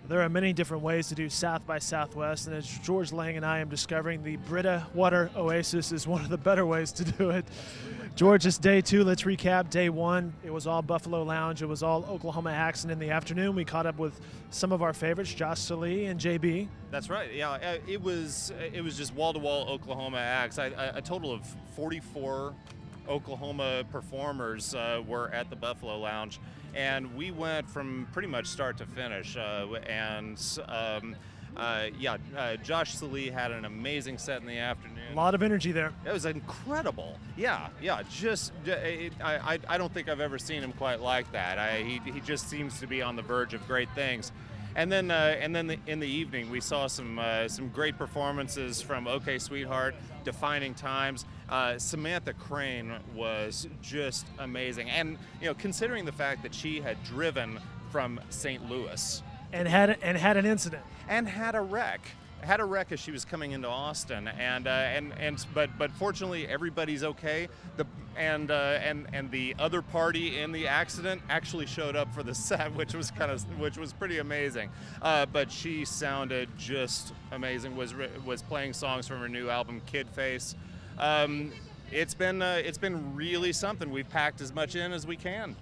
There are many different ways to do South by Southwest, and as George Lang and I am discovering, the Brita Water Oasis is one of the better ways to do it. George, it's day two. Let's recap day one. It was all Buffalo Lounge. It was all Oklahoma acts, and in the afternoon we caught up with some of our favorites, Josh Salee and JB. That's right. Yeah, it was just wall-to-wall Oklahoma acts. A total of 44 Oklahoma performers were at the Buffalo Lounge, and we went from pretty much start to finish. Josh Salee had an amazing set in the afternoon. A lot of energy there. It was incredible. Yeah. I don't think I've ever seen him quite like that. He just seems to be on the verge of great things. And then in the evening, we saw some great performances from OK Sweetheart, Defining Times. Samantha Crane was just amazing, and considering the fact that she had driven from St. Louis and had an incident and had a wreck as she was coming into Austin, but fortunately everybody's okay. And the other party in the accident actually showed up for the set, which was pretty amazing. But she sounded just amazing. Was playing songs from her new album Kid Face. It's been really something. We've packed as much in as we can.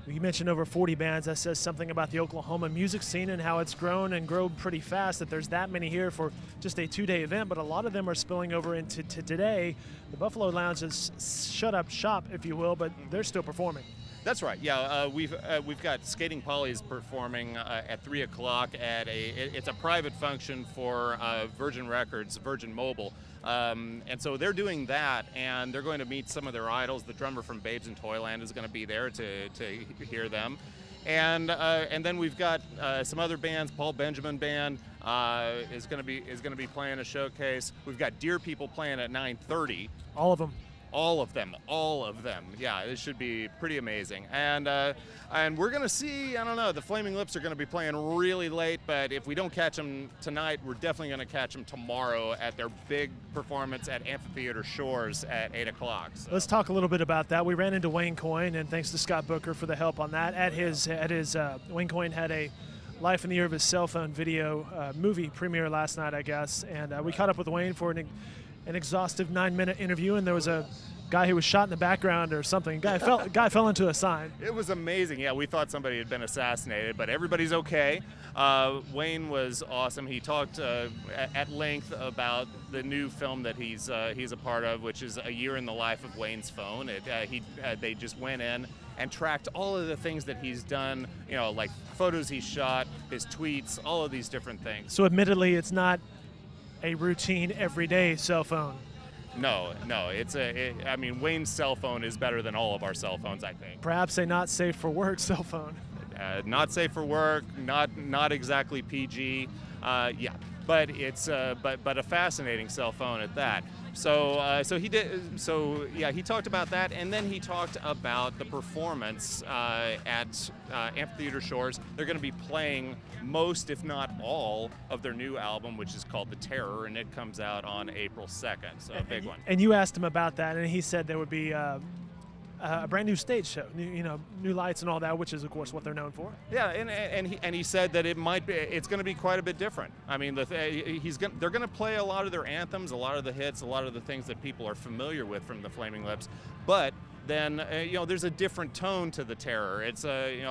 You mentioned over 40 bands. That says something about the Oklahoma music scene and how it's grown pretty fast, that there's that many here for just a two-day event, but a lot of them are spilling over into today. The Buffalo Lounge has shut up shop, if you will, but they're still performing. That's right. Yeah, we've got Skating Polly's performing at 3 o'clock at it's a private function for Virgin Records, Virgin Mobile. And so they're doing that, and they're going to meet some of their idols. The drummer from Babes in Toyland is going to be there to hear them. And then we've got some other bands. Paul Benjamin Band is going to be playing a showcase. We've got Deer People playing at 9:30. All of them. All of them. Yeah, it should be pretty amazing. And we're going to see, I don't know, the Flaming Lips are going to be playing really late, but if we don't catch them tonight, we're definitely going to catch them tomorrow at their big performance at Amphitheater Shores at 8 o'clock. So. Let's talk a little bit about that. We ran into Wayne Coyne, and thanks to Scott Booker for the help on that. Wayne Coyne had a Life in the Ear of His Cell Phone video movie premiere last night, I guess, and we caught up with Wayne for an exhaustive 9-minute interview, and there was a guy who was shot in the background or something. Guy fell into a sign. It was amazing. Yeah, we thought somebody had been assassinated, but everybody's okay. Wayne was awesome. He talked at length about the new film that he's a part of, which is A Year in the Life of Wayne's Phone. They just went in and tracked all of the things that he's done, like photos he shot, his tweets, all of these different things. So admittedly, it's not a routine everyday cell phone. No. Wayne's cell phone is better than all of our cell phones, I think. Perhaps a not safe for work cell phone. Not safe for work. Not exactly PG. But it's but a fascinating cell phone at that. He talked about that, and then he talked about the performance at Amphitheater Shores. They're going to be playing most, if not all, of their new album, which is called The Terror, and it comes out on April 2nd, so a big one. And you asked him about that, and he said there would be a brand new stage show, new lights and all that, which is of course what they're known for. Yeah, and he said that it's going to be quite a bit different. I mean, they're going to play a lot of their anthems, a lot of the hits, a lot of the things that people are familiar with from the Flaming Lips, but then there's a different tone to The Terror. It's I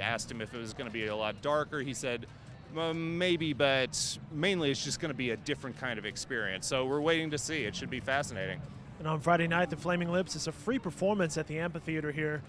asked him if it was going to be a lot darker. He said maybe, but mainly it's just going to be a different kind of experience. So we're waiting to see. It should be fascinating. And on Friday night, the Flaming Lips, it's a free performance at the amphitheater here.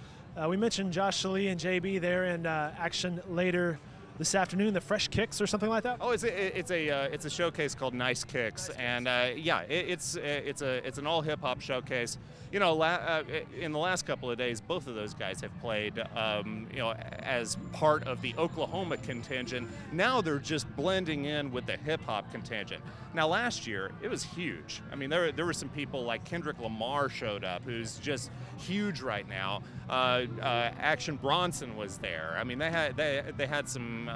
We mentioned Josh Salee and JB there in action later this afternoon, the Fresh Kicks or something like that. Oh, it's a showcase called Nice Kicks, and it's an all hip hop showcase. In the last couple of days, both of those guys have played, as part of the Oklahoma contingent. Now they're just blending in with the hip hop contingent. Now last year it was huge. I mean, there were some people like Kendrick Lamar showed up, who's just huge right now. Action Bronson was there. I mean, they had some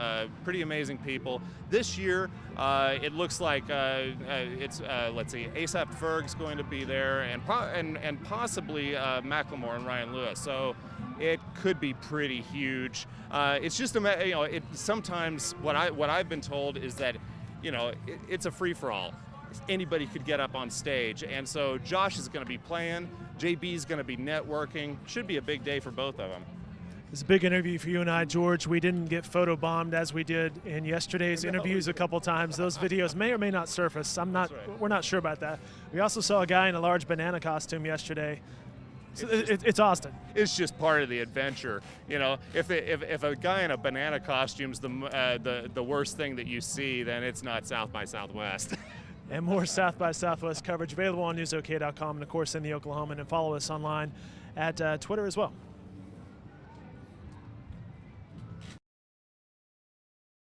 pretty amazing people. This year, it looks like it's let's see, A$AP Ferg's going to be there, and possibly Macklemore and Ryan Lewis. So it could be pretty huge. It's just sometimes what I've been told is that it's a free-for-all. Anybody could get up on stage, and so Josh is going to be playing, JB's going to be networking. Should be a big day for both of them. It's a big interview for you and I, George. We didn't get photobombed as we did in yesterday's interviews a couple times. Those videos may or may not surface. We're not sure about that. We also saw a guy in a large banana costume yesterday. So it's Austin. It's just part of the adventure. If a guy in a banana costume's the worst thing that you see, then it's not South by Southwest. And more South by Southwest coverage available on newsok.com and, of course, in the Oklahoman. And follow us online at Twitter as well.